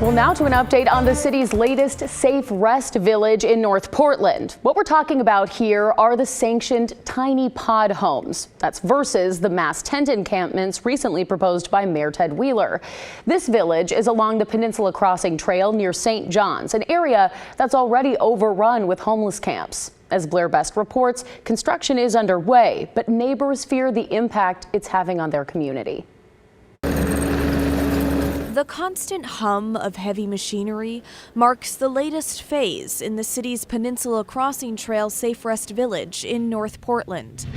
Well, now to an update on the city's latest Safe Rest Village in North Portland. What we're talking about here are the sanctioned tiny pod homes. That's versus the mass tent encampments recently proposed by Mayor Ted Wheeler. This village is along the Peninsula Crossing Trail near St. John's, an area that's already overrun with homeless camps. As Blair Best reports, construction is underway, but neighbors fear the impact it's having on their community. The constant hum of heavy machinery marks the latest phase in the city's Peninsula Crossing Trail Safe Rest Village in North Portland.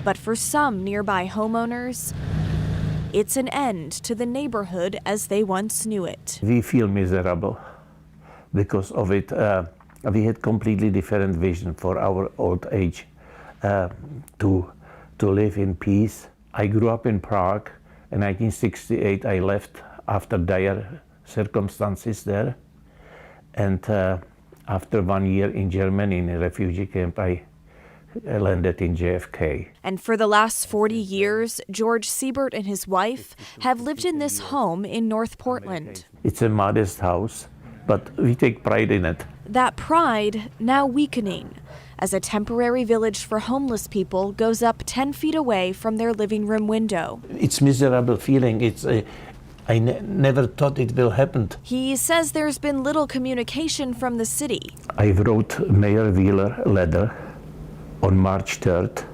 But for some nearby homeowners, it's an end to the neighborhood as they once knew it. We feel miserable because of it. We had completely different vision for our old age to live in peace. I grew up in Prague. In 1968, I left after dire circumstances there. And after 1 year in Germany in a refugee camp, I landed in JFK. And for the last 40 years, George Siebert and his wife have lived in this home in North Portland. It's a modest house, but we take pride in it. That pride now weakening as a temporary village for homeless people goes up 10 feet away from their living room window. It's miserable feeling. I never thought it will happen. He says there's been little communication from the city. I wrote Mayor Wheeler a letter on March 3rd,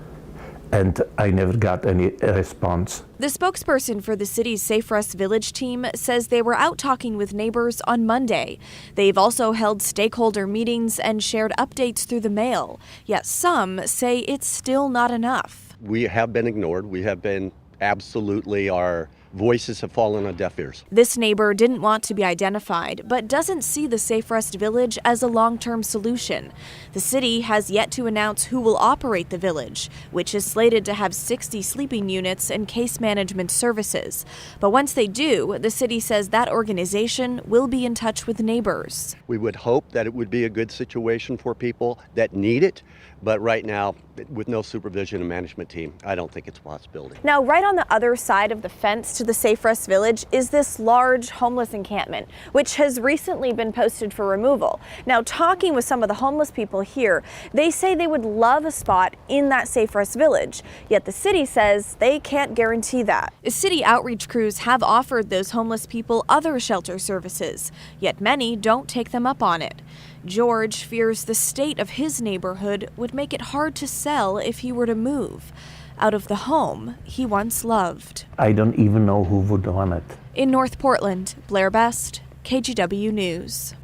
and I never got any response. The spokesperson for the city's Safe Rest Village team says they were out talking with neighbors on Monday. They've also held stakeholder meetings and shared updates through the mail. Yet some say it's still not enough. We have been ignored. We have been absolutely, our voices have fallen on deaf ears. This neighbor didn't want to be identified, but doesn't see the Safe Rest Village as a long-term solution. The city has yet to announce who will operate the village, which is slated to have 60 sleeping units and case management services. But once they do, the city says that organization will be in touch with neighbors. We would hope that it would be a good situation for people that need it, but right now, with no supervision and management team, I don't think it's a possibility. Now, right on the other side of the fence to the Safe Rest Village is this large homeless encampment, which has recently been posted for removal. Now, talking with some of the homeless people here, they say they would love a spot in that Safe Rest Village, yet the city says they can't guarantee that. City outreach crews have offered those homeless people other shelter services, yet many don't take them up on it. George fears the state of his neighborhood would make it hard to sell if he were to move out of the home he once loved. I don't even know who would want it. In North Portland, Blair Best, KGW News.